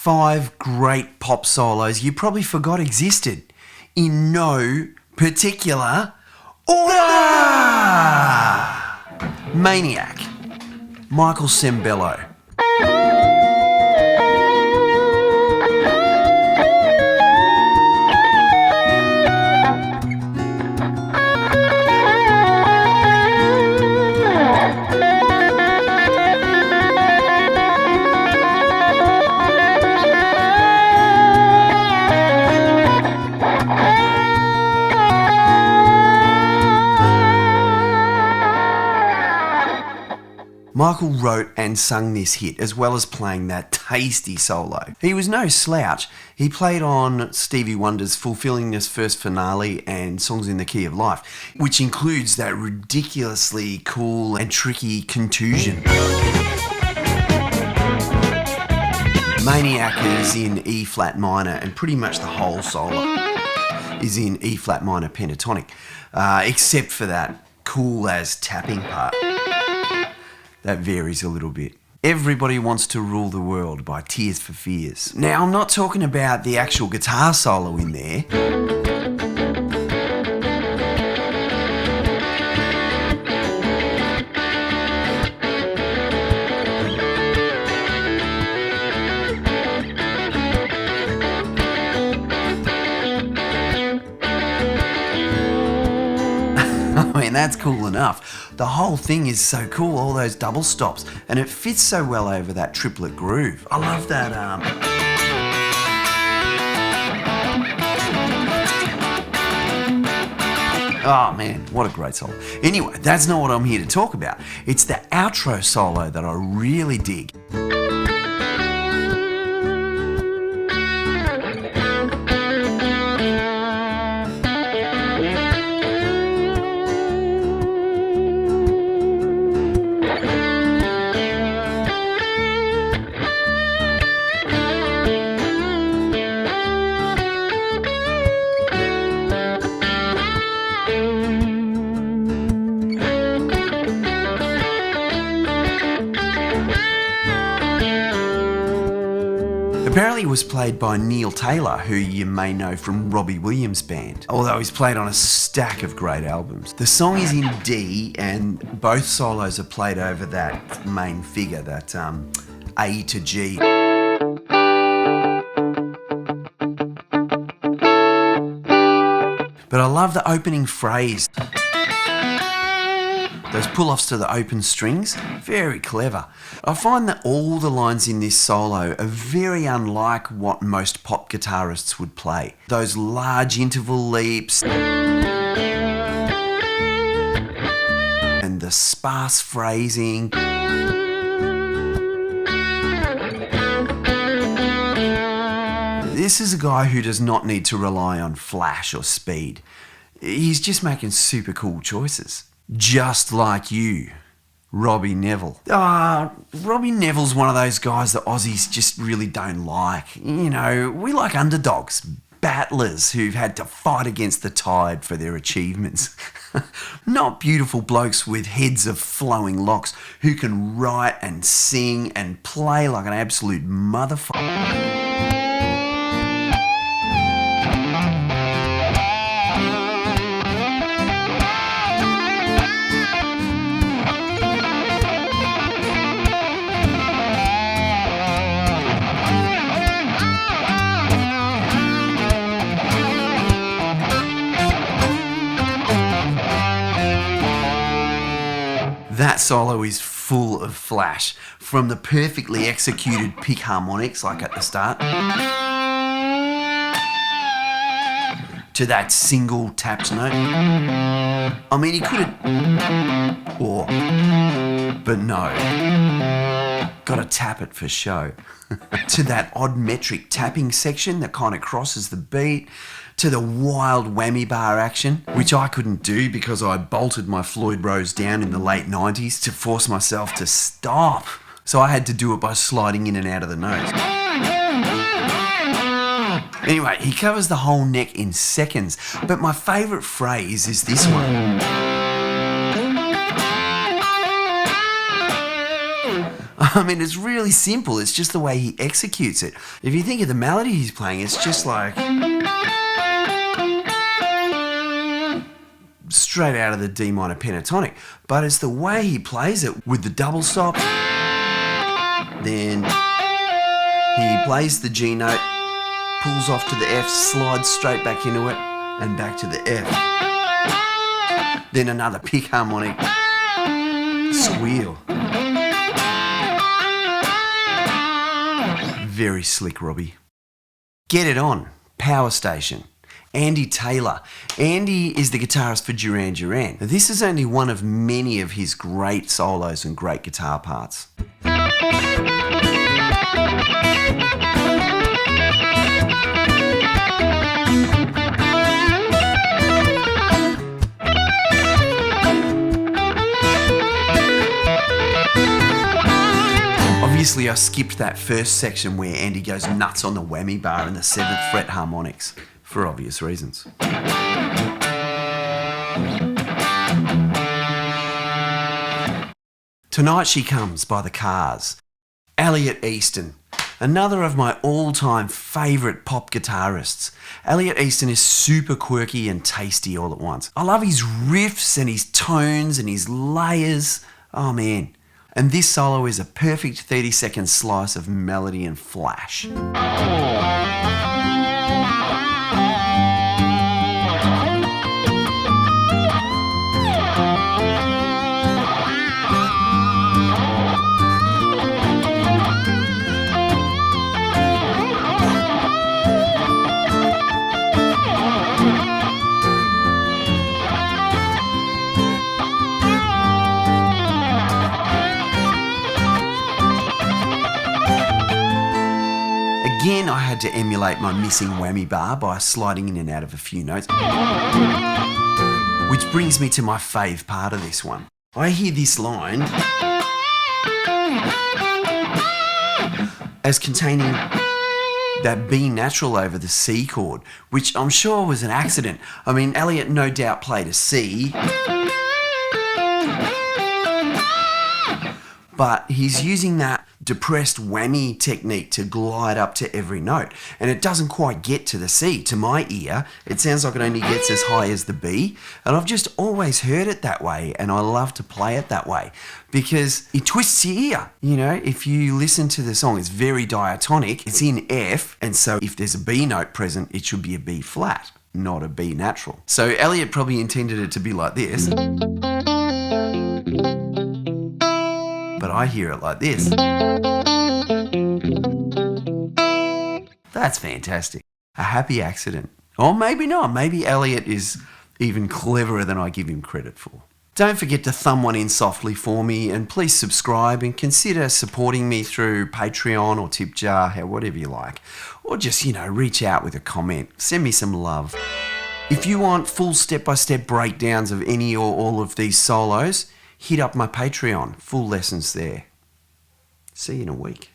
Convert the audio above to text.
5 great pop solos you probably forgot existed, in no particular order. Maniac, Michael Sembello. Michael wrote and sung this hit as well as playing that tasty solo. He was no slouch. He played on Stevie Wonder's Fulfilling This First Finale and Songs in the Key of Life, which includes that ridiculously cool and tricky Contusion. Maniac is in E flat minor, and pretty much the whole solo is in E flat minor pentatonic, except for that cool as tapping part. That varies a little bit. Everybody Wants to Rule the World by Tears for Fears. Now, I'm not talking about the actual guitar solo in there. I mean, that's cool enough. The whole thing is so cool, all those double stops, and it fits so well over that triplet groove. I love that. Oh man, what a great solo. Anyway, that's not what I'm here to talk about. It's the outro solo that I really dig. Apparently it was played by Neil Taylor, who you may know from Robbie Williams' band, although he's played on a stack of great albums. The song is in D, and both solos are played over that main figure, that A to G. But I love the opening phrase. Those pull-offs to the open strings, very clever. I find that all the lines in this solo are very unlike what most pop guitarists would play. Those large interval leaps and the sparse phrasing. This is a guy who does not need to rely on flash or speed. He's just making super cool choices. Just like you, Robbie Neville. Robbie Neville's one of those guys that Aussies just really don't like. You know, we like underdogs, battlers who've had to fight against the tide for their achievements. Not beautiful blokes with heads of flowing locks who can write and sing and play like an absolute motherfucker. That solo is full of flash, from the perfectly executed pick harmonics like at the start, to that single tapped note. I mean, he could have, but no. Gotta tap it for show. To that odd metric tapping section that kind of crosses the beat, to the wild whammy bar action, which I couldn't do because I bolted my Floyd Rose down in the late 90s to force myself to stop. So I had to do it by sliding in and out of the notes. Anyway, he covers the whole neck in seconds, but my favourite phrase is this one. I mean, it's really simple. It's just the way he executes it. If you think of the melody he's playing, it's just like straight out of the D minor pentatonic. But it's the way he plays it with the double stop. Then he plays the G note, pulls off to the F, slides straight back into it, and back to the F. Then another pick harmonic, squeal. Very slick, Robbie. Get It On, Powerstation. Andy Taylor. Andy is the guitarist for Duran Duran. Now, this is only one of many of his great solos and great guitar parts. Obviously, I skipped that first section where Andy goes nuts on the whammy bar and the 7th fret harmonics, for obvious reasons. Tonight She Comes by the Cars. Eliot Easton, another of my all-time favourite pop guitarists. Eliot Easton is super quirky and tasty all at once. I love his riffs and his tones and his layers. Oh man. And this solo is a perfect 30-second slice of melody and flash. Again, I had to emulate my missing whammy bar by sliding in and out of a few notes. Which brings me to my fave part of this one. I hear this line as containing that B natural over the C chord, which I'm sure was an accident. I mean, Elliot no doubt played a C, but he's using that depressed whammy technique to glide up to every note. And it doesn't quite get to the C. To my ear, it sounds like it only gets as high as the B. And I've just always heard it that way, and I love to play it that way because it twists your ear. You know, if you listen to the song, it's very diatonic. It's in F, and so if there's a B note present, it should be a B flat, not a B natural. So Elliot probably intended it to be like this. But I hear it like this. That's fantastic. A happy accident. Or maybe not. Maybe Elliot is even cleverer than I give him credit for. Don't forget to thumb one in softly for me, and please subscribe and consider supporting me through Patreon or tip jar, whatever you like. Or just, reach out with a comment. Send me some love. If you want full step-by-step breakdowns of any or all of these solos, hit up my Patreon. Full lessons there. See you in a week.